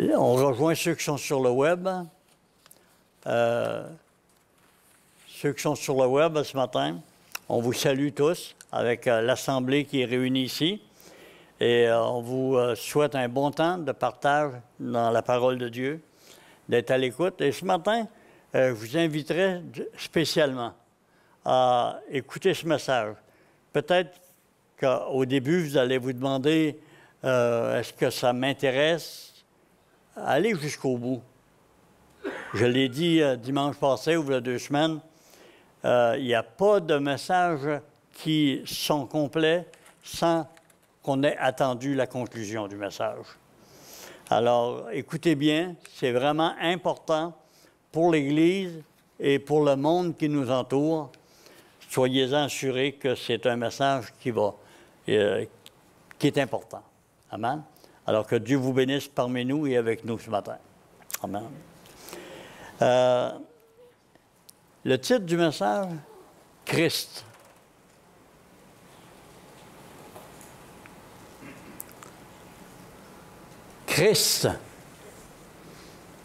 On rejoint ceux qui sont sur le web. Ceux qui sont sur le web ce matin, on vous salue tous avec l'Assemblée qui est réunie ici. Et on vous souhaite un bon temps de partage dans la parole de Dieu, d'être à l'écoute. Et ce matin, je vous inviterai spécialement à écouter ce message. Peut-être qu'au début, vous allez vous demander est-ce que ça m'intéresse? Allez jusqu'au bout. Je l'ai dit dimanche passé ou il y a 2 semaines, il n'y a pas de messages qui sont complets sans qu'on ait attendu la conclusion du message. Alors, écoutez bien, c'est vraiment important pour l'Église et pour le monde qui nous entoure. Soyez-en assurés que c'est un message qui est important. Amen. Alors que Dieu vous bénisse parmi nous et avec nous ce matin. Amen. Le titre du message, Christ. Christ,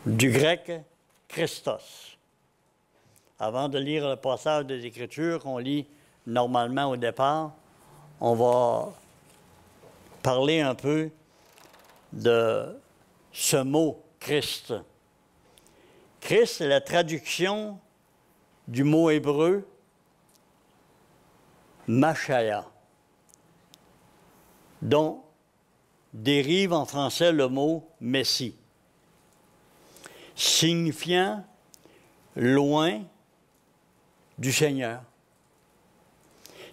du grec Christos. Avant de lire le passage des Écritures qu'on lit normalement au départ, on va parler un peu de ce mot Christ. Christ est la traduction du mot hébreu Machaya, dont dérive en français le mot Messie, signifiant loin du Seigneur,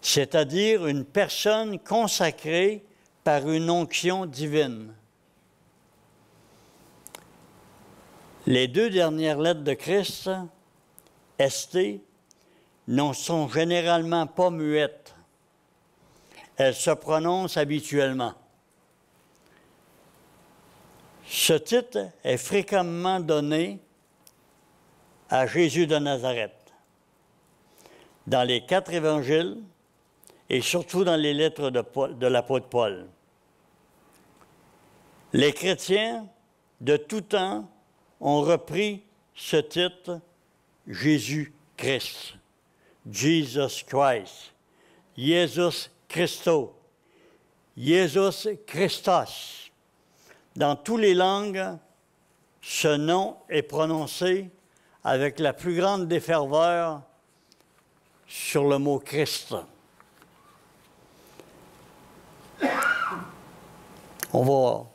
c'est-à-dire une personne consacrée par une onction divine. Les 2 dernières lettres de Christ, ST, ne sont généralement pas muettes. Elles se prononcent habituellement. Ce titre est fréquemment donné à Jésus de Nazareth, dans les 4 évangiles et surtout dans les lettres de l'apôtre Paul. Les chrétiens de tout temps ont repris ce titre Jésus-Christ, Jesus Christ, Jesus Christo, Jesus Christos. Dans toutes les langues, ce nom est prononcé avec la plus grande déferveur sur le mot Christ. On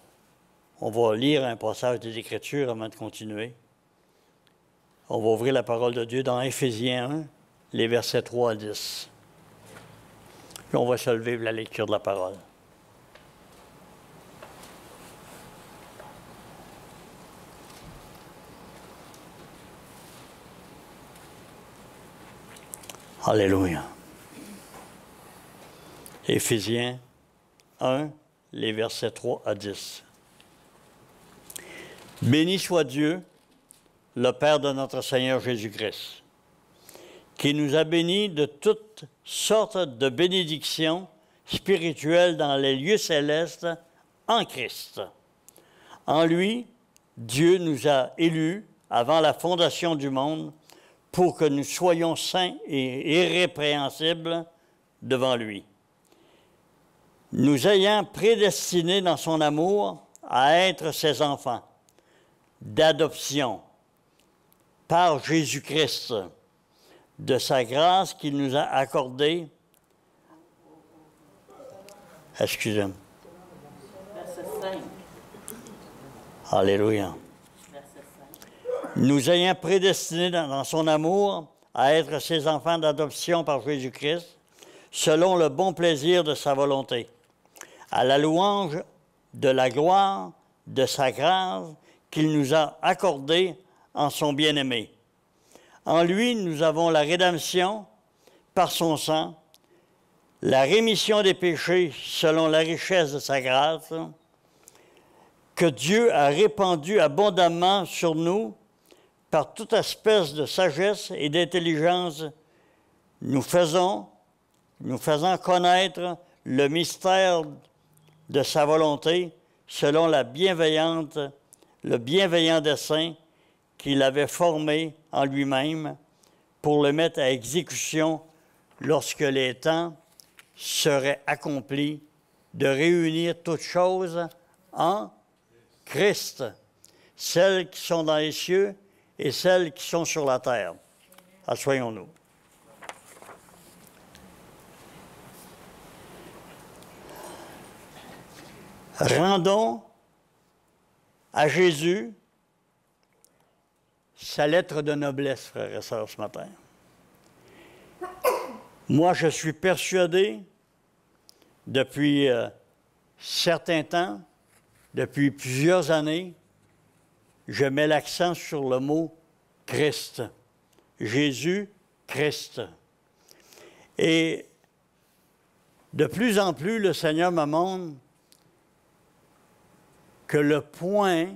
va lire un passage des Écritures avant de continuer. On va ouvrir la parole de Dieu dans Éphésiens 1, les versets 3 à 10. Puis on va se lever pour la lecture de la parole. Alléluia. Éphésiens 1, les versets 3 à 10. Béni soit Dieu, le Père de notre Seigneur Jésus-Christ, qui nous a bénis de toutes sortes de bénédictions spirituelles dans les lieux célestes en Christ. En lui, Dieu nous a élus avant la fondation du monde pour que nous soyons saints et irrépréhensibles devant lui. Nous ayant prédestinés dans son amour à être ses enfants, d'adoption, par Jésus-Christ, de sa grâce qu'il nous a accordée. Excusez-moi. Verset 5. Alléluia. Nous ayant prédestinés dans son amour à être ses enfants d'adoption par Jésus-Christ, selon le bon plaisir de sa volonté, à la louange de la gloire de sa grâce qu'il nous a accordée en son bien-aimé. En lui, nous avons la rédemption par son sang, la rémission des péchés selon la richesse de sa grâce, que Dieu a répandue abondamment sur nous par toute espèce de sagesse et d'intelligence, nous faisant connaître le mystère de sa volonté selon la bienveillante le bienveillant dessein qu'il avait formé en lui-même pour le mettre à exécution lorsque les temps seraient accomplis, de réunir toutes choses en Christ, celles qui sont dans les cieux et celles qui sont sur la terre. Assoyons-nous. Rendons à Jésus sa lettre de noblesse, frères et sœurs, ce matin. Moi, je suis persuadé, depuis certains temps, depuis plusieurs années, je mets l'accent sur le mot Christ. Jésus, Christ. Et de plus en plus, le Seigneur me montre que le point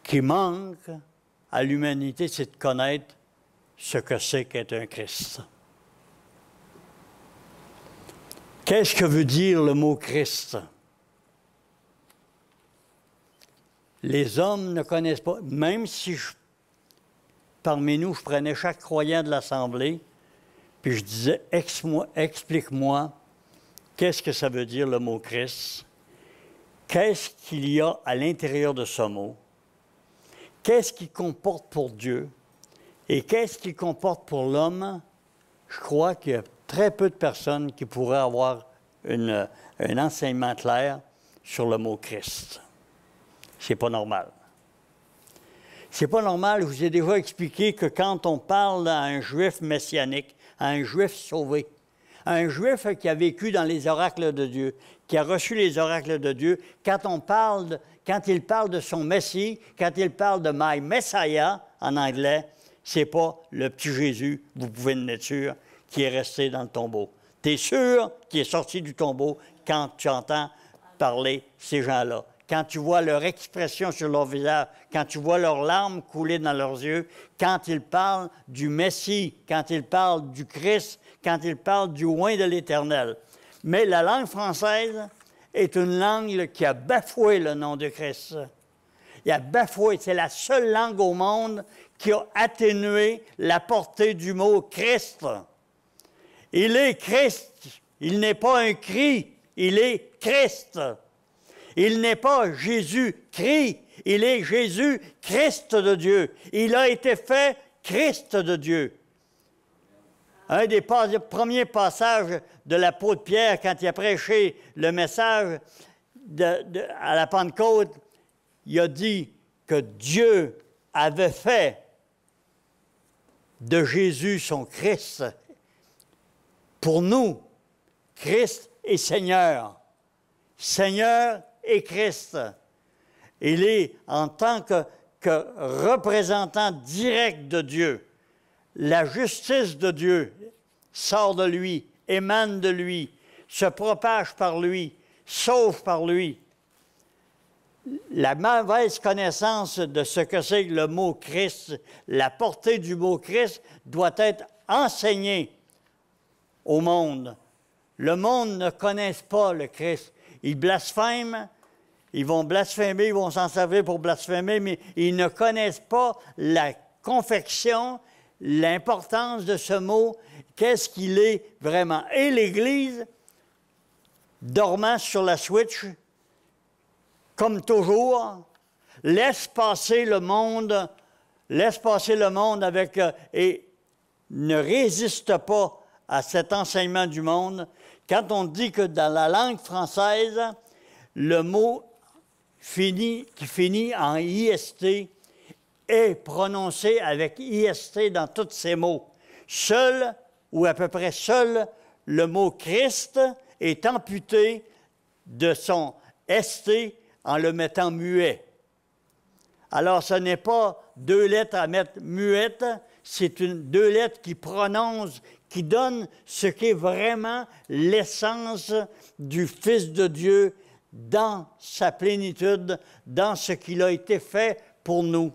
qui manque à l'humanité, c'est de connaître ce que c'est qu'être un Christ. Qu'est-ce que veut dire le mot Christ? Les hommes ne connaissent pas, même si parmi nous, je prenais chaque croyant de l'Assemblée, puis je disais, explique-moi, qu'est-ce que ça veut dire le mot Christ? Qu'est-ce qu'il y a à l'intérieur de ce mot? Qu'est-ce qu'il comporte pour Dieu? Et qu'est-ce qu'il comporte pour l'homme? Je crois qu'il y a très peu de personnes qui pourraient avoir un enseignement clair sur le mot Christ. C'est pas normal. C'est pas normal, je vous ai déjà expliqué que quand on parle à un juif messianique, à un juif sauvé, à un juif qui a vécu dans les oracles de Dieu, qui a reçu les oracles de Dieu, quand il parle de son Messie, quand il parle de My Messiah en anglais, c'est pas le petit Jésus, vous pouvez en être sûr, qui est resté dans le tombeau. Tu es sûr qu'il est sorti du tombeau quand tu entends parler ces gens-là. Quand tu vois leur expression sur leur visage, quand tu vois leurs larmes couler dans leurs yeux, quand ils parlent du Messie, quand ils parlent du Christ, quand ils parlent du oint de l'Éternel. Mais la langue française est une langue qui a bafoué le nom de Christ. Il a bafoué, c'est la seule langue au monde qui a atténué la portée du mot Christ. Il est Christ, il n'est pas un cri, il est Christ. Il n'est pas Jésus-Christ, il est Jésus-Christ de Dieu. Il a été fait Christ de Dieu. Un des premiers passages de l'apôtre Pierre, quand il a prêché le message à la Pentecôte, il a dit que Dieu avait fait de Jésus son Christ. Pour nous, Christ est Seigneur. Seigneur et Christ. Il est en tant que représentant direct de Dieu. La justice de Dieu sort de lui, émane de lui, se propage par lui, sauve par lui. La mauvaise connaissance de ce que c'est le mot Christ, la portée du mot Christ, doit être enseignée au monde. Le monde ne connaît pas le Christ. Ils blasphèment, ils vont blasphémer, ils vont s'en servir pour blasphémer, mais ils ne connaissent pas la confection, l'importance de ce mot, qu'est-ce qu'il est vraiment. Et l'Église, dormant sur la switch, comme toujours, laisse passer le monde avec et ne résiste pas à cet enseignement du monde. Quand on dit que dans la langue française, le mot qui finit en IST est prononcé avec IST dans tous ces mots. Seul, ou à peu près seul, le mot Christ est amputé de son ST en le mettant muet. Alors, ce n'est pas deux lettres à mettre muettes, c'est deux lettres qui prononcent, qui donnent ce qu'est vraiment l'essence du Fils de Dieu dans sa plénitude, dans ce qu'il a été fait pour nous.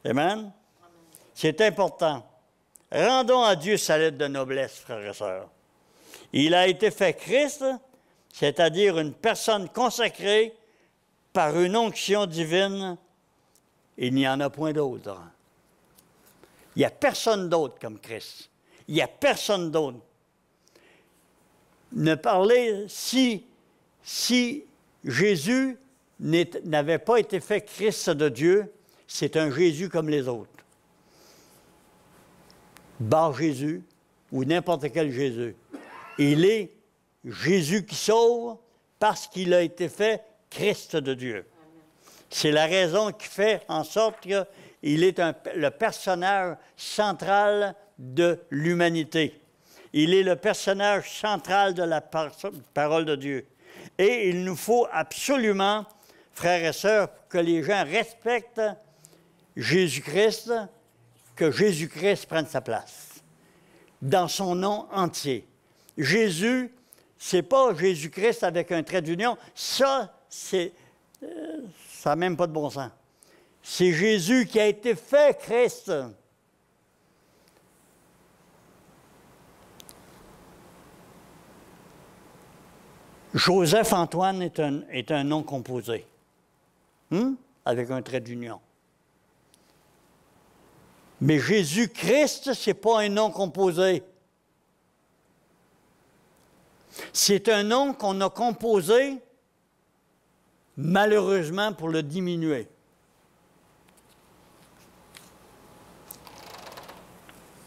Amen? C'est important. Rendons à Dieu sa lettre de noblesse, frères et sœurs. Il a été fait Christ, c'est-à-dire une personne consacrée par une onction divine. Il n'y en a point d'autre. Il n'y a personne d'autre comme Christ. Il n'y a personne d'autre. Ne parler, si Jésus n'avait pas été fait Christ de Dieu, c'est un Jésus comme les autres. Bar Jésus ou n'importe quel Jésus. Il est Jésus qui sauve parce qu'il a été fait Christ de Dieu. C'est la raison qui fait en sorte qu'il est le personnage central de l'humanité. Il est le personnage central de la parole de Dieu. Et il nous faut absolument, frères et sœurs, que les gens respectent Jésus-Christ, que Jésus-Christ prenne sa place, dans son nom entier. Jésus, c'est pas Jésus-Christ avec un trait d'union, ça n'a même pas de bon sens. C'est Jésus qui a été fait Christ. Joseph-Antoine est un nom composé, avec un trait d'union. Mais Jésus-Christ, ce n'est pas un nom composé. C'est un nom qu'on a composé, malheureusement, pour le diminuer.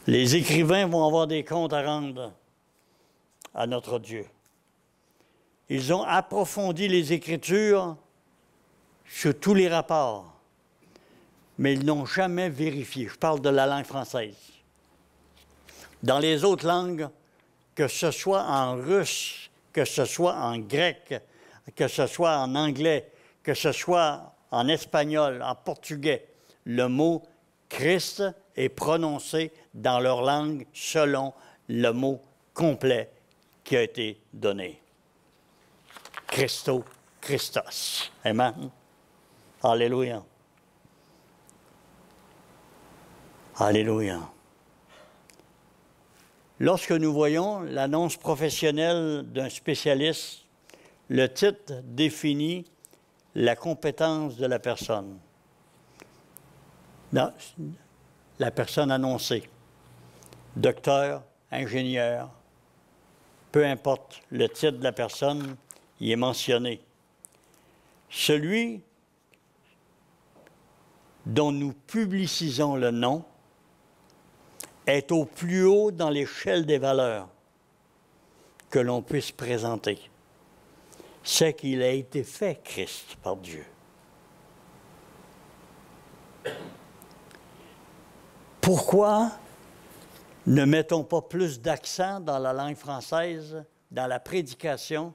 Les écrivains vont avoir des comptes à rendre à notre Dieu. Ils ont approfondi les Écritures sur tous les rapports, mais ils n'ont jamais vérifié. Je parle de la langue française. Dans les autres langues, que ce soit en russe, que ce soit en grec, que ce soit en anglais, que ce soit en espagnol, en portugais, le mot Christ est prononcé dans leur langue selon le mot complet qui a été donné. Christo, Christos. Amen. Alléluia. Alléluia. Lorsque nous voyons l'annonce professionnelle d'un spécialiste, le titre définit la compétence de la personne. Non, la personne annoncée. Docteur, ingénieur, peu importe le titre de la personne, il est mentionné. Celui dont nous publicisons le nom est au plus haut dans l'échelle des valeurs que l'on puisse présenter. C'est qu'il a été fait Christ par Dieu. Pourquoi ne mettons pas plus d'accent dans la langue française, dans la prédication,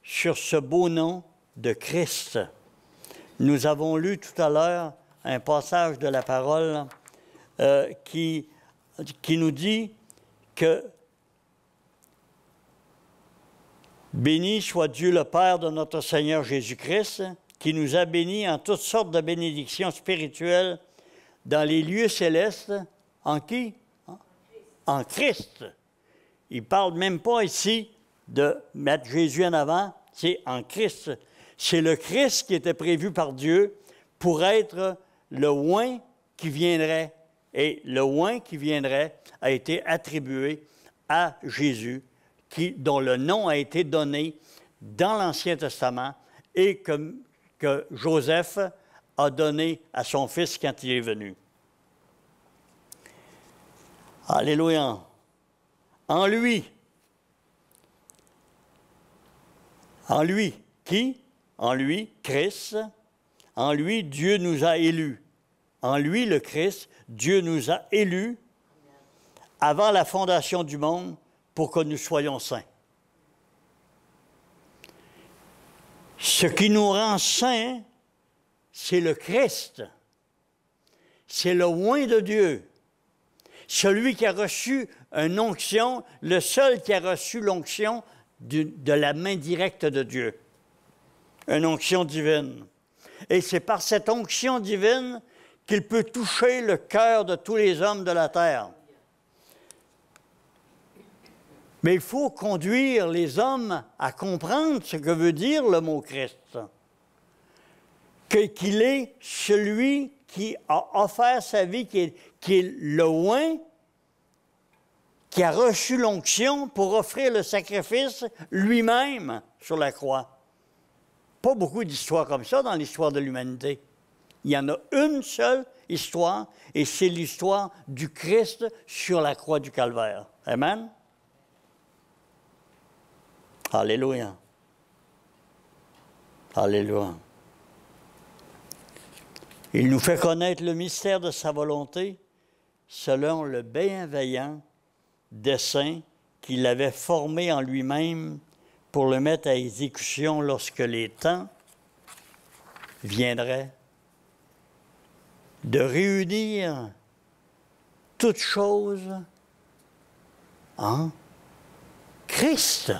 sur ce beau nom de Christ? Nous avons lu tout à l'heure un passage de la parole qui nous dit que béni soit Dieu le Père de notre Seigneur Jésus-Christ, qui nous a bénis en toutes sortes de bénédictions spirituelles dans les lieux célestes. En qui? En Christ. Il ne parle même pas ici de mettre Jésus en avant, c'est en Christ. C'est le Christ qui était prévu par Dieu pour être le oint qui viendrait. Et le oint qui viendrait a été attribué à Jésus, dont le nom a été donné dans l'Ancien Testament et que Joseph a donné à son fils quand il est venu. Alléluia. En lui, qui? En lui, Christ. En lui, Dieu nous a élus. En lui, le Christ, Dieu nous a élus avant la fondation du monde pour que nous soyons saints. Ce qui nous rend saints, c'est le Christ. C'est le oint de Dieu. Celui qui a reçu une onction, le seul qui a reçu l'onction de la main directe de Dieu. Une onction divine. Et c'est par cette onction divine qu'il peut toucher le cœur de tous les hommes de la terre. Mais il faut conduire les hommes à comprendre ce que veut dire le mot Christ. Qu'il est celui qui a offert sa vie, qui est le oint, qui a reçu l'onction pour offrir le sacrifice lui-même sur la croix. Pas beaucoup d'histoires comme ça dans l'histoire de l'humanité. Il y en a une seule histoire, et c'est l'histoire du Christ sur la croix du Calvaire. Amen? Alléluia. Alléluia. Il nous fait connaître le mystère de sa volonté selon le bienveillant dessein qu'il avait formé en lui-même pour le mettre à exécution lorsque les temps viendraient de réunir toutes choses en Christ.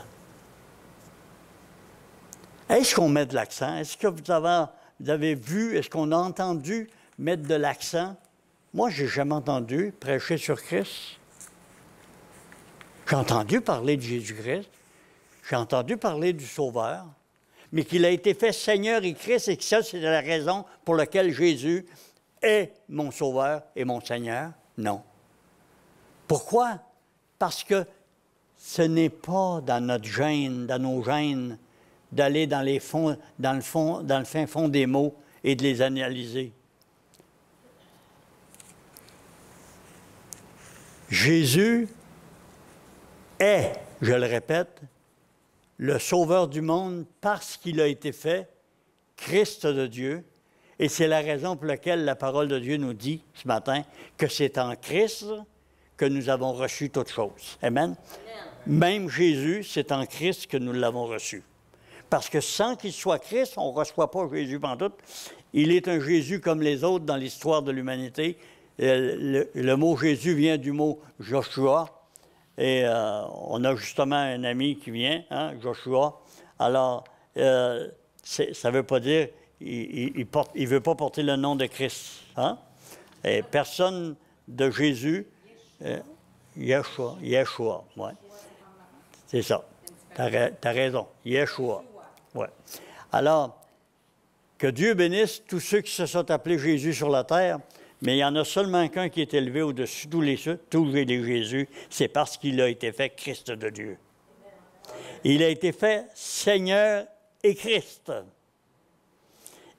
Est-ce qu'on met de l'accent? Est-ce que vous avez vu, est-ce qu'on a entendu mettre de l'accent? Moi, je n'ai jamais entendu prêcher sur Christ. J'ai entendu parler de Jésus-Christ. J'ai entendu parler du Sauveur. Mais qu'il a été fait Seigneur et Christ, et que ça, c'est la raison pour laquelle Jésus est mon Sauveur et mon Seigneur? Non. Pourquoi? Parce que ce n'est pas dans notre gène, dans nos gènes, d'aller dans le fin fond des mots et de les analyser. Jésus est, je le répète, le Sauveur du monde parce qu'il a été fait Christ de Dieu. Et c'est la raison pour laquelle la parole de Dieu nous dit ce matin que c'est en Christ que nous avons reçu toutes choses. Amen? Même Jésus, c'est en Christ que nous l'avons reçu. Parce que sans qu'il soit Christ, on ne reçoit pas Jésus pantoute. Il est un Jésus comme les autres dans l'histoire de l'humanité. Le mot Jésus vient du mot Joshua. Et on a justement un ami qui vient, hein, Joshua. Alors, ça ne veut pas dire qu'il ne veut pas porter le nom de Christ. Hein? Et personne de Jésus, Yeshua, ouais. C'est ça. Tu as raison, Yeshua. Ouais. Alors, que Dieu bénisse tous ceux qui se sont appelés Jésus sur la terre, mais il y en a seulement qu'un qui est élevé au-dessus de tous les Jésus, c'est parce qu'il a été fait Christ de Dieu. Il a été fait Seigneur et Christ.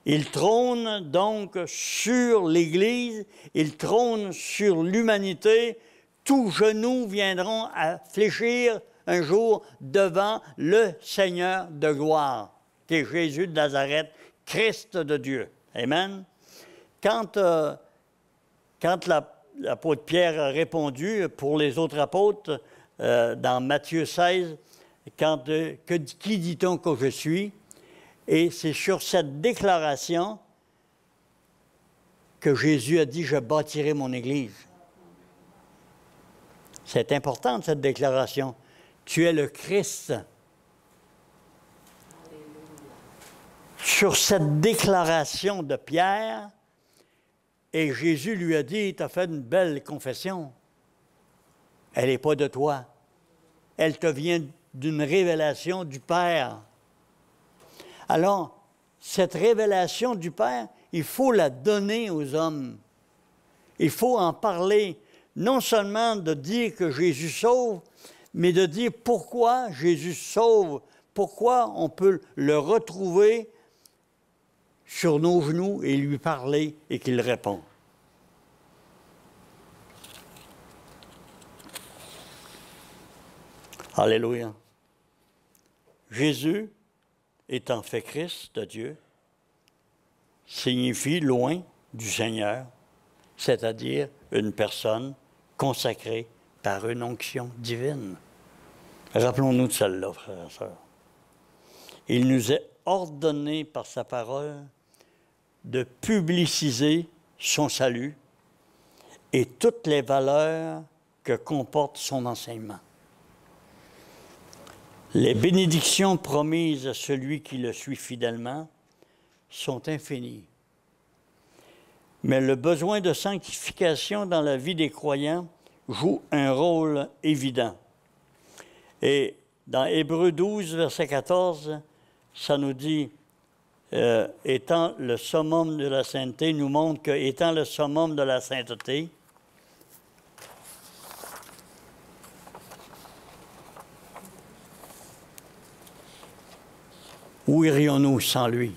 Il trône donc sur l'Église, il trône sur l'humanité. Tous genoux viendront à fléchir un jour devant le Seigneur de gloire, qui est Jésus de Nazareth, Christ de Dieu. Amen. Quand l'apôtre Pierre a répondu pour les autres apôtres, dans Matthieu 16, qui dit-on que je suis? Et c'est sur cette déclaration que Jésus a dit, je bâtirai mon Église. C'est important, cette déclaration. Tu es le Christ. Sur cette déclaration de Pierre, et Jésus lui a dit, tu as fait une belle confession. Elle n'est pas de toi. Elle te vient d'une révélation du Père. Alors, cette révélation du Père, il faut la donner aux hommes. Il faut en parler, non seulement de dire que Jésus sauve, mais de dire pourquoi Jésus sauve, pourquoi on peut le retrouver sur nos genoux et lui parler et qu'il répond. Alléluia. Jésus, étant fait Christ de Dieu, signifie loin du Seigneur, c'est-à-dire une personne consacrée par une onction divine. Rappelons-nous de celle-là, frères et sœurs. Il nous est ordonné par sa parole de publiciser son salut et toutes les valeurs que comporte son enseignement. Les bénédictions promises à celui qui le suit fidèlement sont infinies. Mais le besoin de sanctification dans la vie des croyants joue un rôle évident. Et dans Hébreux 12, verset 14, ça nous dit, étant le summum de la sainteté, nous montre que, étant le summum de la sainteté, où irions-nous sans lui?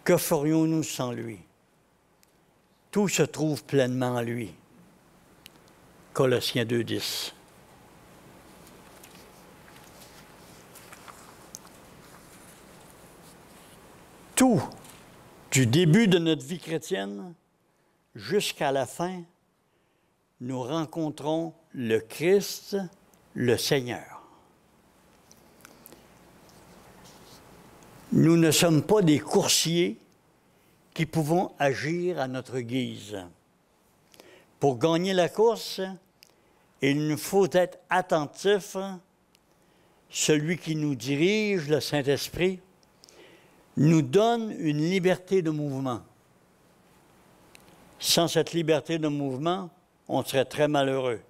Que ferions-nous sans lui? Tout se trouve pleinement en lui. Colossiens 2,10. Tout, du début de notre vie chrétienne jusqu'à la fin, nous rencontrons le Christ, le Seigneur. Nous ne sommes pas des coursiers qui pouvons agir à notre guise. Pour gagner la course, il nous faut être attentif. Celui qui nous dirige, le Saint-Esprit, nous donne une liberté de mouvement. Sans cette liberté de mouvement, on serait très malheureux.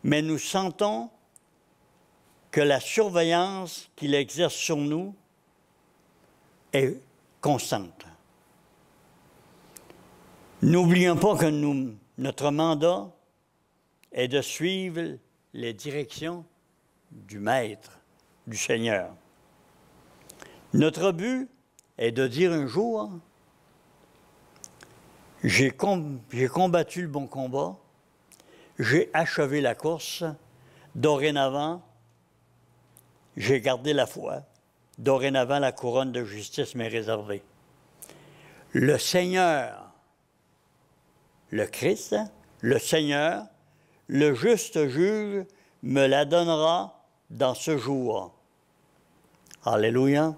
Mais nous sentons que la surveillance qu'il exerce sur nous est constante. N'oublions pas que notre mandat est de suivre les directions du Maître, du Seigneur. Notre but est de dire un jour, j'ai combattu le bon combat, j'ai achevé la course, dorénavant, j'ai gardé la foi, dorénavant la couronne de justice m'est réservée. Le Seigneur, le Christ, le Seigneur, le juste juge, me la donnera dans ce jour. Alléluia.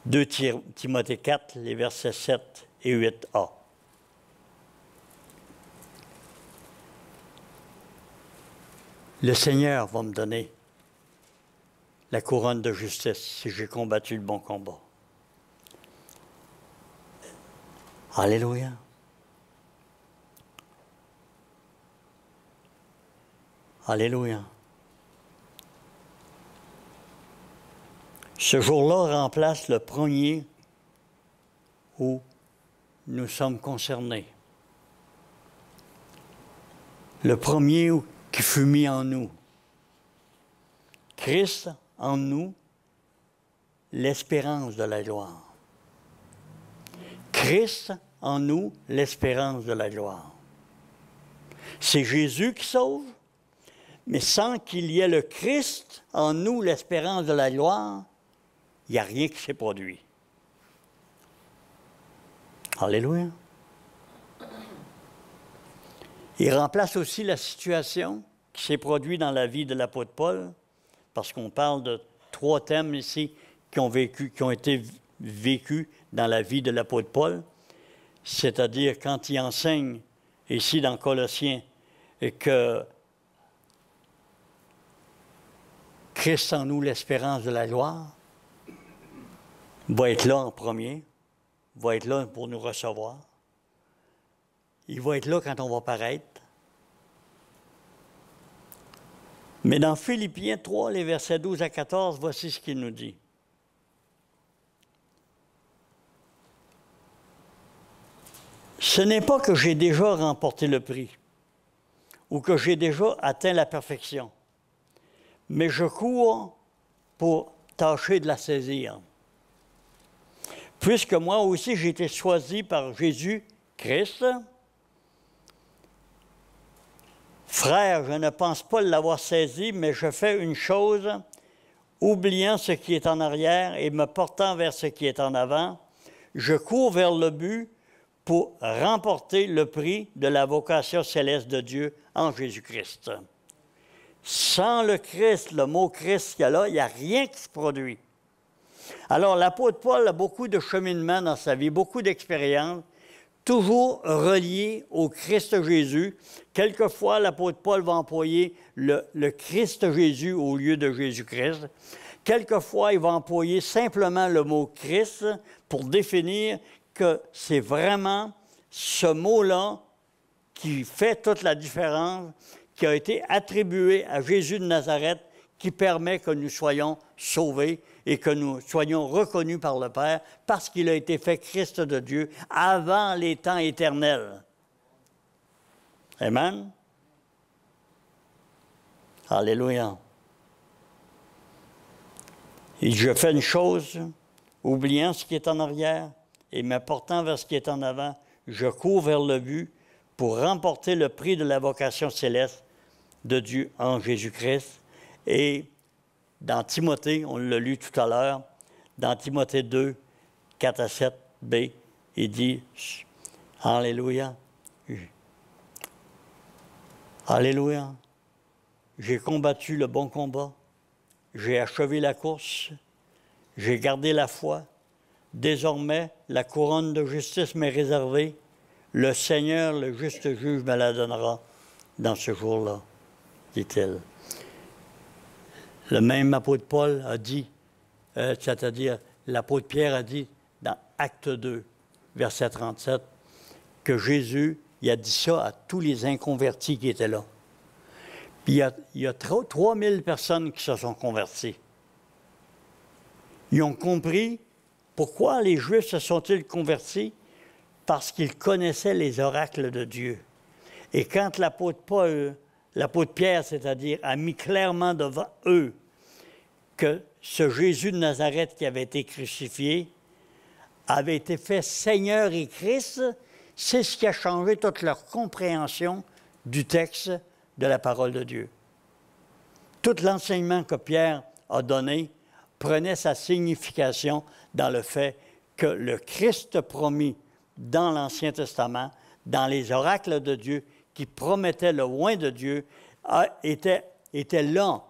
2 Timothée 4, les versets 7 et 8a. Le Seigneur va me donner la couronne de justice si j'ai combattu le bon combat. Alléluia. Alléluia. Ce jour-là remplace le premier où nous sommes concernés. Le premier qui fut mis en nous. Christ en nous, l'espérance de la gloire. Christ en nous, l'espérance de la gloire. C'est Jésus qui sauve, mais sans qu'il y ait le Christ en nous, l'espérance de la gloire, il n'y a rien qui s'est produit. Alléluia. Il remplace aussi la situation qui s'est produite dans la vie de l'apôtre Paul, parce qu'on parle de 3 thèmes ici qui ont été vécus dans la vie de l'apôtre Paul, c'est-à-dire quand il enseigne ici dans Colossiens que Christ en nous, l'espérance de la gloire, va être là en premier, va être là pour nous recevoir. Il va être là quand on va paraître. Mais dans Philippiens 3, les versets 12 à 14, voici ce qu'il nous dit. Ce n'est pas que j'ai déjà remporté le prix ou que j'ai déjà atteint la perfection, mais je cours pour tâcher de la saisir. Puisque moi aussi j'ai été choisi par Jésus-Christ, frère, je ne pense pas l'avoir saisi, mais je fais une chose, oubliant ce qui est en arrière et me portant vers ce qui est en avant, je cours vers le but pour remporter le prix de la vocation céleste de Dieu en Jésus-Christ. Sans le Christ, le mot Christ qu'il y a là, il n'y a rien qui se produit. Alors, l'apôtre Paul a beaucoup de cheminement dans sa vie, beaucoup d'expériences, toujours relié au Christ Jésus. Quelquefois, l'apôtre Paul va employer le Christ Jésus au lieu de Jésus-Christ. Quelquefois, il va employer simplement le mot Christ pour définir que c'est vraiment ce mot-là qui fait toute la différence, qui a été attribué à Jésus de Nazareth qui permet que nous soyons sauvés et que nous soyons reconnus par le Père parce qu'il a été fait Christ de Dieu avant les temps éternels. Amen. Alléluia. Et je fais une chose, oubliant ce qui est en arrière et m'apportant vers ce qui est en avant, je cours vers le but pour remporter le prix de la vocation céleste de Dieu en Jésus-Christ. Et dans Timothée, on l'a lu tout à l'heure, dans Timothée 2, 4 à 7b, il dit, Alléluia, Alléluia, j'ai combattu le bon combat, j'ai achevé la course, j'ai gardé la foi. Désormais, la couronne de justice m'est réservée. Le Seigneur, le juste juge, me la donnera dans ce jour-là, dit-il. Le même apôtre Paul a dit, c'est-à-dire l'apôtre Pierre a dit dans Acte 2, verset 37, que Jésus, il a dit ça à tous les inconvertis qui étaient là. Puis il y a 3000 personnes qui se sont converties. Ils ont compris pourquoi les Juifs se sont-ils convertis? Parce qu'ils connaissaient les oracles de Dieu. Et quand l'apôtre Pierre, c'est-à-dire, a mis clairement devant eux que ce Jésus de Nazareth qui avait été crucifié avait été fait Seigneur et Christ, c'est ce qui a changé toute leur compréhension du texte de la parole de Dieu. Tout l'enseignement que Pierre a donné prenait sa signification dans le fait que le Christ promis dans l'Ancien Testament, dans les oracles de Dieu, qui promettaient le oint de Dieu, était là.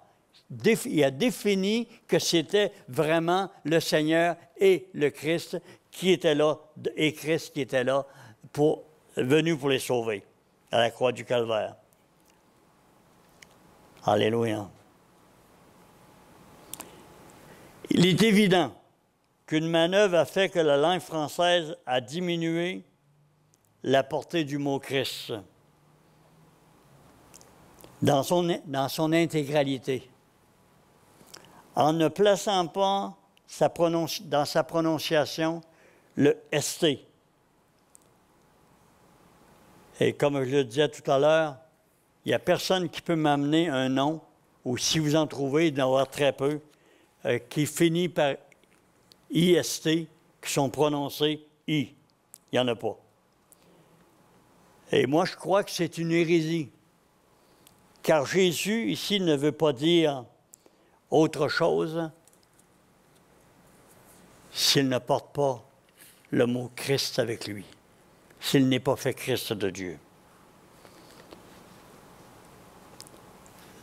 Il a défini que c'était vraiment le Seigneur et le Christ qui étaient là, et Christ qui était là, venu pour les sauver à la croix du Calvaire. Alléluia. Il est évident qu'une manœuvre a fait que la langue française a diminué la portée du mot Christ dans son intégralité, en ne plaçant pas dans sa prononciation le ST. Et comme je le disais tout à l'heure, il n'y a personne qui peut m'amener un nom, ou si vous en trouvez, il doit y en avoir très peu, qui finit par IST, qui sont prononcés I. Il n'y en a pas. Et moi, je crois que c'est une hérésie. Car Jésus, ici, ne veut pas dire autre chose s'il ne porte pas le mot Christ avec lui, s'il n'est pas fait Christ de Dieu.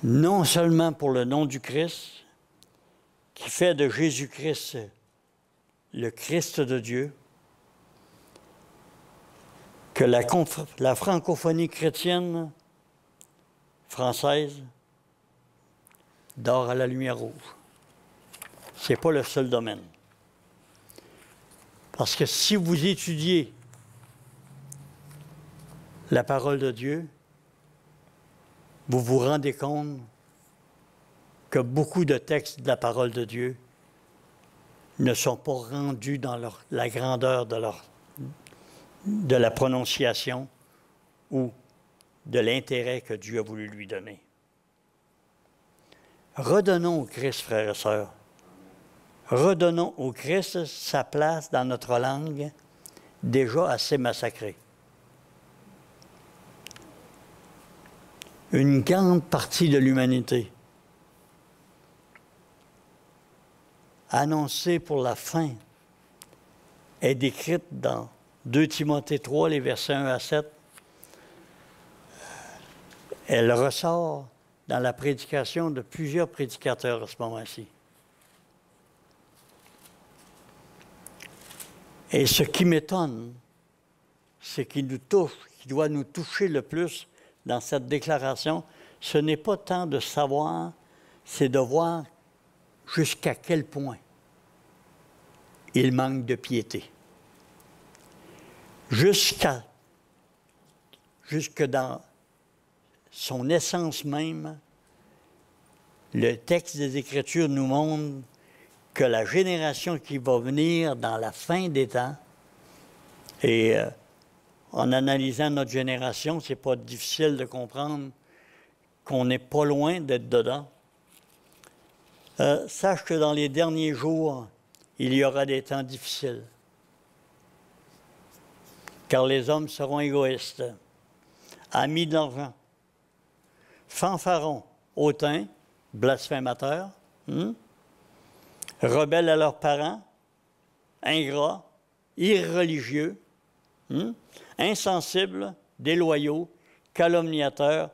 Non seulement pour le nom du Christ, qui fait de Jésus-Christ le Christ de Dieu, que la francophonie chrétienne française dort à la lumière rouge. Ce n'est pas le seul domaine. Parce que si vous étudiez la parole de Dieu, vous vous rendez compte que beaucoup de textes de la parole de Dieu ne sont pas rendus dans la grandeur de la prononciation ou de l'intérêt que Dieu a voulu lui donner. Redonnons au Christ, frères et sœurs. Redonnons au Christ sa place dans notre langue, déjà assez massacrée. Une grande partie de l'humanité, annoncée pour la fin, est décrite dans 2 Timothée 3, les versets 1 à 7. Elle ressort dans la prédication de plusieurs prédicateurs à ce moment-ci. Et ce qui m'étonne, ce qui nous touche, qui doit nous toucher le plus dans cette déclaration, ce n'est pas tant de savoir, c'est de voir jusqu'à quel point il manque de piété. Jusque dans son essence même, le texte des Écritures nous montre que la génération qui va venir dans la fin des temps, et en analysant notre génération, c'est pas difficile de comprendre qu'on n'est pas loin d'être dedans. Sache que dans les derniers jours, il y aura des temps difficiles, car les hommes seront égoïstes, amis de l'argent, fanfarons, hautains, blasphémateurs, rebelles à leurs parents, ingrats, irreligieux, insensibles, déloyaux, calomniateurs,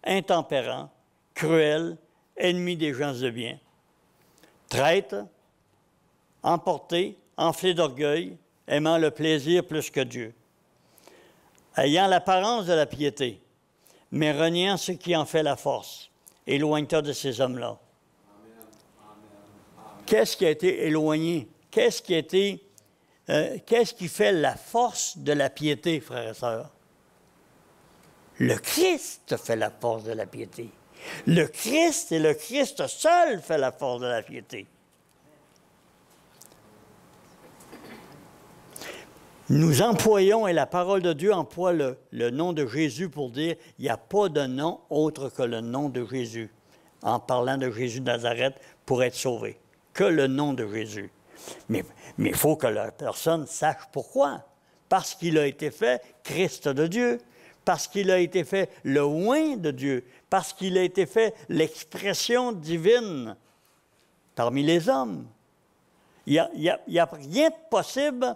intempérants, cruels, ennemis des gens de bien, traîtres, emportés, enflés d'orgueil, aimant le plaisir plus que Dieu, ayant l'apparence de la piété, mais reniant ce qui en fait la force. Éloigne-toi de ces hommes-là. Qu'est-ce qui a été éloigné? Qu'est-ce qui fait la force de la piété, frères et sœurs? Le Christ fait la force de la piété. Le Christ et le Christ seul fait la force de la piété. Nous employons, et la parole de Dieu emploie le nom de Jésus pour dire il n'y a pas de nom autre que le nom de Jésus, en parlant de Jésus de Nazareth pour être sauvé, que le nom de Jésus. Mais il faut que la personne sache pourquoi. Parce qu'il a été fait Christ de Dieu, parce qu'il a été fait le oint de Dieu, parce qu'il a été fait l'expression divine parmi les hommes. Il n'y a rien de possible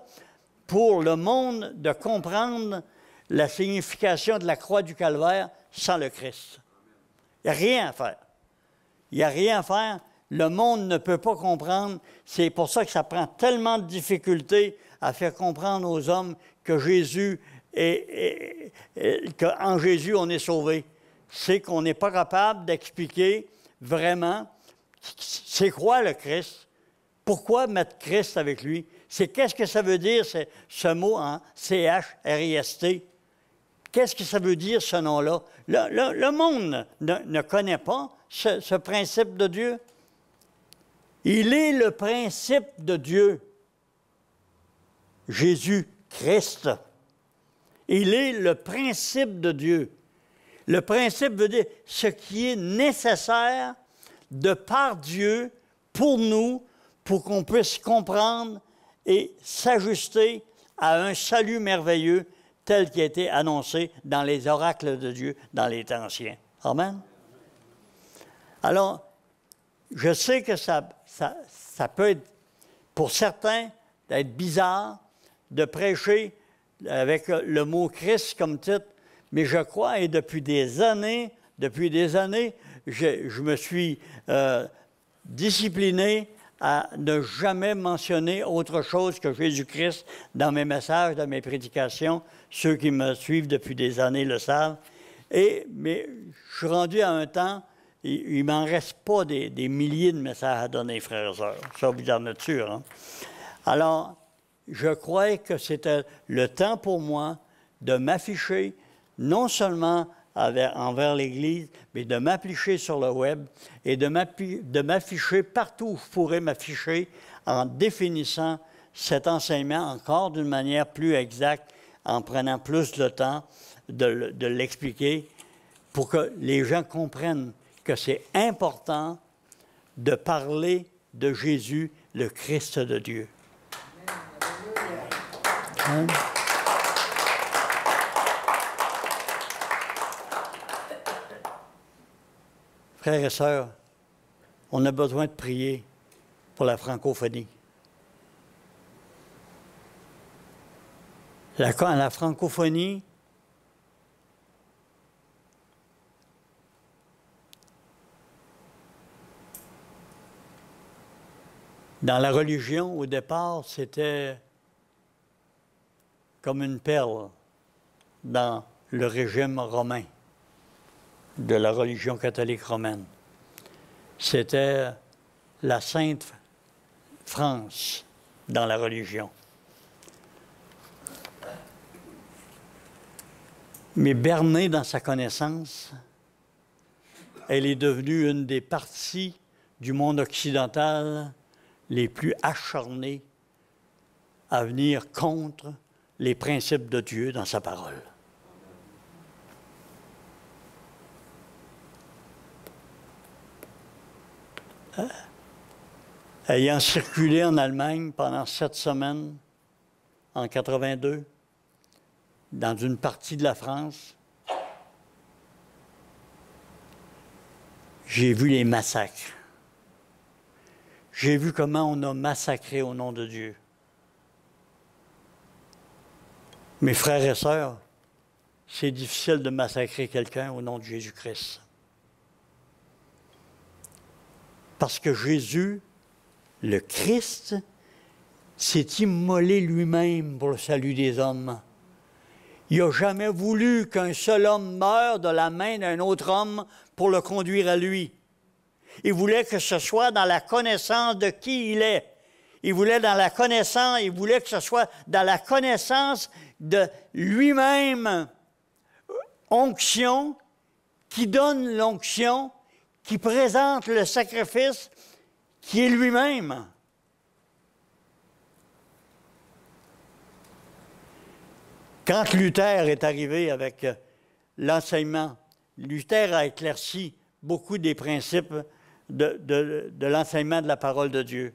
pour le monde de comprendre la signification de la croix du Calvaire sans le Christ. Il n'y a rien à faire. Il n'y a rien à faire. Le monde ne peut pas comprendre. C'est pour ça que ça prend tellement de difficultés à faire comprendre aux hommes que qu'en Jésus, on est sauvé. C'est qu'on n'est pas capable d'expliquer vraiment c'est quoi le Christ. Pourquoi mettre Christ avec lui? C'est qu'est-ce que ça veut dire, ce mot, hein? C-H-R-I-S-T? Qu'est-ce que ça veut dire, ce nom-là? Le monde ne connaît pas ce principe de Dieu. Il est le principe de Dieu, Jésus-Christ. Il est le principe de Dieu. Le principe veut dire ce qui est nécessaire de par Dieu pour nous, pour qu'on puisse comprendre et s'ajuster à un salut merveilleux tel qui a été annoncé dans les oracles de Dieu dans les temps anciens. Amen. Alors, je sais que ça peut être, pour certains, d'être bizarre de prêcher avec le mot Christ comme titre, mais je crois, et depuis des années, je me suis discipliné à ne jamais mentionner autre chose que Jésus-Christ dans mes messages, dans mes prédications. Ceux qui me suivent depuis des années le savent. Mais je suis rendu à un temps, il ne m'en reste pas des milliers de messages à donner, frères et sœurs. Ça, vous en êtes sûr, hein? Alors, je crois que c'était le temps pour moi de m'afficher, non seulement envers l'Église, mais de m'afficher sur le web et de m'afficher partout où je pourrais m'afficher en définissant cet enseignement encore d'une manière plus exacte, en prenant plus de temps de l'expliquer pour que les gens comprennent que c'est important de parler de Jésus, le Christ de Dieu. Amen. Frères et sœurs, on a besoin de prier pour la francophonie. La francophonie, dans la religion, au départ, c'était comme une perle dans le régime romain de la religion catholique romaine. C'était la Sainte France dans la religion. Mais berné dans sa connaissance, elle est devenue une des parties du monde occidental les plus acharnées à venir contre les principes de Dieu dans sa parole. Ayant circulé en Allemagne pendant 7 semaines, en 82, dans une partie de la France, j'ai vu les massacres. J'ai vu comment on a massacré au nom de Dieu. Mes frères et sœurs, c'est difficile de massacrer quelqu'un au nom de Jésus-Christ. Parce que Jésus, le Christ, s'est immolé lui-même pour le salut des hommes. Il n'a jamais voulu qu'un seul homme meure de la main d'un autre homme pour le conduire à lui. Il voulait que ce soit dans la connaissance de qui il est. Il voulait que ce soit dans la connaissance de lui-même. Onction, qui donne l'onction, qui présente le sacrifice, qui est lui-même. Quand Luther est arrivé avec l'enseignement, Luther a éclairci beaucoup des principes de l'enseignement de la parole de Dieu,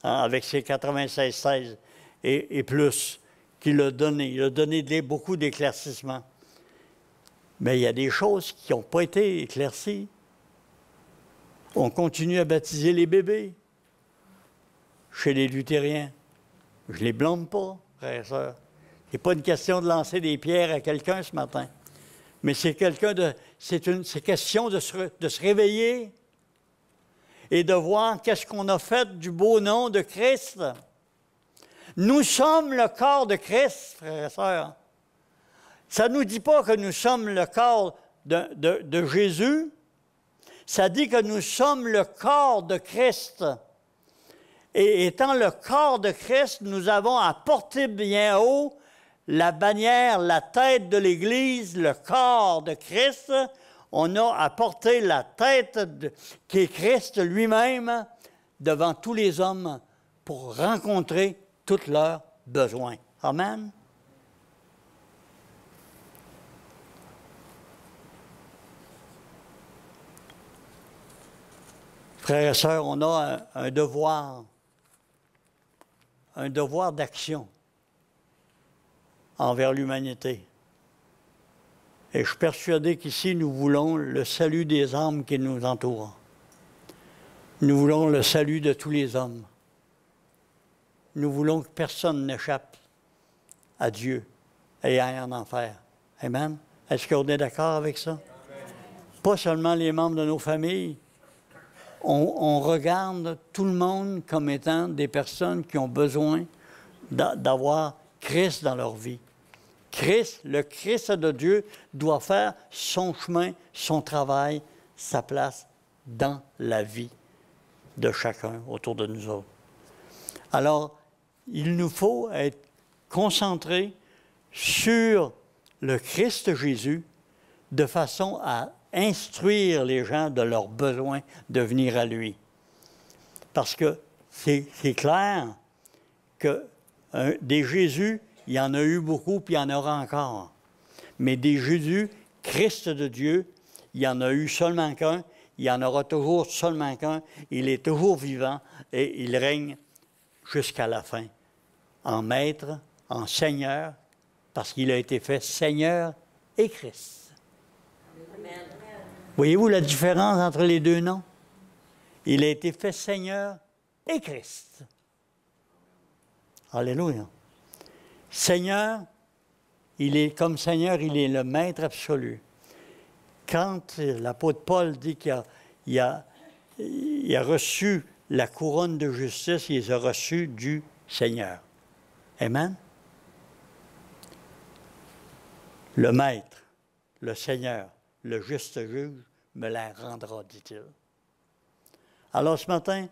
hein, avec ses 96 et plus qu'il a donné. Il a donné beaucoup d'éclaircissements. Mais il y a des choses qui n'ont pas été éclaircies. On continue à baptiser les bébés chez les luthériens. Je ne les blâme pas, frères et sœurs. Ce n'est pas une question de lancer des pierres à quelqu'un ce matin. Mais c'est question de se réveiller et de voir qu'est-ce qu'on a fait du beau nom de Christ. Nous sommes le corps de Christ, frères et sœurs. Ça ne nous dit pas que nous sommes le corps de Jésus. Ça dit que nous sommes le corps de Christ. Et étant le corps de Christ, nous avons à porter bien haut la bannière, la tête de l'Église, le corps de Christ. On a à porter la tête qui est Christ lui-même devant tous les hommes pour rencontrer tous leurs besoins. Amen. Frères et sœurs, on a un devoir d'action envers l'humanité. Et je suis persuadé qu'ici, nous voulons le salut des âmes qui nous entourent. Nous voulons le salut de tous les hommes. Nous voulons que personne n'échappe à Dieu et aille en enfer. Amen? Est-ce qu'on est d'accord avec ça? Amen. Pas seulement les membres de nos familles. On regarde tout le monde comme étant des personnes qui ont besoin d'avoir Christ dans leur vie. Christ, le Christ de Dieu, doit faire son chemin, son travail, sa place dans la vie de chacun autour de nous autres. Alors, il nous faut être concentrés sur le Christ Jésus de façon à instruire les gens de leur besoin de venir à lui. Parce que c'est clair que des Jésus, il y en a eu beaucoup, puis il y en aura encore. Mais des Jésus, Christ de Dieu, il y en a eu seulement qu'un, il y en aura toujours seulement qu'un, il est toujours vivant et il règne jusqu'à la fin, en Maître, en Seigneur, parce qu'il a été fait Seigneur et Christ. Amen. Voyez-vous la différence entre les deux noms? Il a été fait Seigneur et Christ. Alléluia. Seigneur, il est comme Seigneur, il est le Maître absolu. Quand l'apôtre Paul dit qu'il a reçu la couronne de justice, il les a reçus du Seigneur. Amen? Le Maître, le Seigneur, le juste juge, me la rendra, dit-il. Alors ce matin,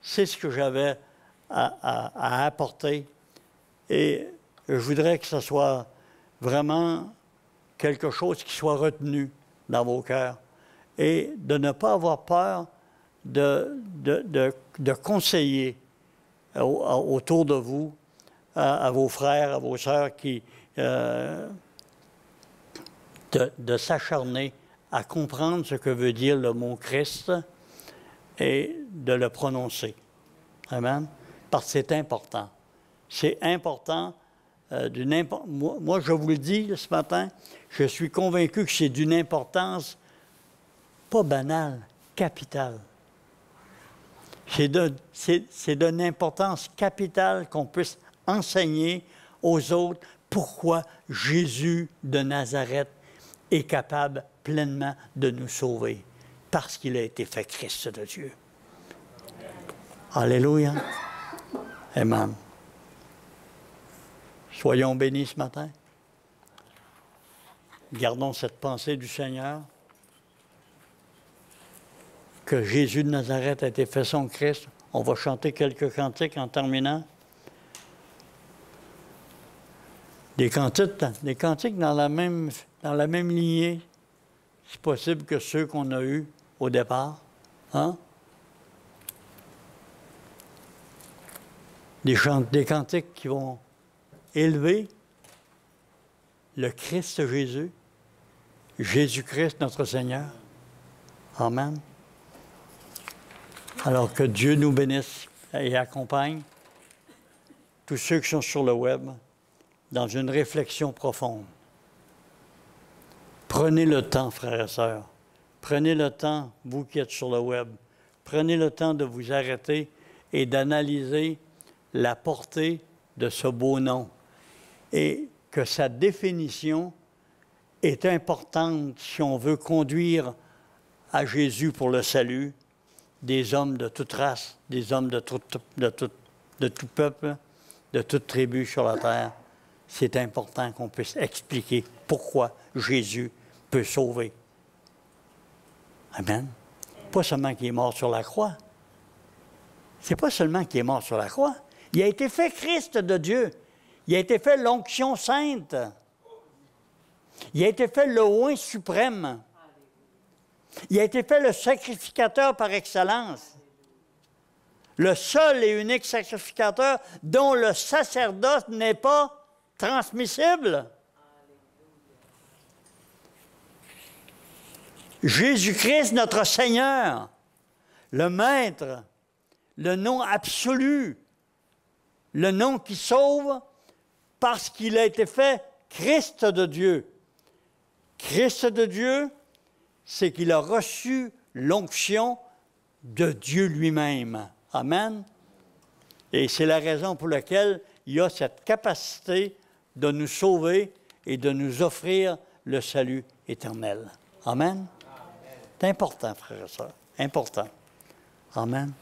c'est ce que j'avais à apporter. Et je voudrais que ce soit vraiment quelque chose qui soit retenu dans vos cœurs et de ne pas avoir peur de conseiller autour de vous, à vos frères, à vos sœurs, de s'acharner à comprendre ce que veut dire le mot Christ et de le prononcer. Amen? Parce que c'est important. C'est important. Moi, je vous le dis ce matin, je suis convaincu que c'est d'une importance pas banale, capitale. C'est d'une importance capitale qu'on puisse enseigner aux autres pourquoi Jésus de Nazareth est capable pleinement de nous sauver, parce qu'il a été fait Christ de Dieu. Alléluia. Amen. Soyons bénis ce matin. Gardons cette pensée du Seigneur, que Jésus de Nazareth a été fait son Christ. On va chanter quelques cantiques en terminant. Des cantiques dans la même lignée, si possible, que ceux qu'on a eus au départ. Hein? Des cantiques qui vont élever le Christ Jésus, Jésus-Christ notre Seigneur. Amen. Alors que Dieu nous bénisse et accompagne tous ceux qui sont sur le web dans une réflexion profonde. Prenez le temps, frères et sœurs. Prenez le temps, vous qui êtes sur le web. Prenez le temps de vous arrêter et d'analyser la portée de ce beau nom. Et que sa définition est importante si on veut conduire à Jésus pour le salut des hommes de toute race, des hommes de tout peuple, de toute tribu sur la terre. C'est important qu'on puisse expliquer pourquoi Jésus peut sauver. Amen. Pas seulement qu'il est mort sur la croix. C'est pas seulement qu'il est mort sur la croix. Il a été fait Christ de Dieu. Il a été fait l'onction sainte. Il a été fait le oint suprême. Il a été fait le sacrificateur par excellence. Le seul et unique sacrificateur dont le sacerdoce n'est pas transmissible. Jésus-Christ, notre Seigneur, le Maître, le nom absolu, le nom qui sauve parce qu'il a été fait Christ de Dieu. Christ de Dieu, c'est qu'il a reçu l'onction de Dieu lui-même. Amen. Et c'est la raison pour laquelle il a cette capacité de nous sauver et de nous offrir le salut éternel. Amen. C'est important, frères et sœurs. Important. Amen.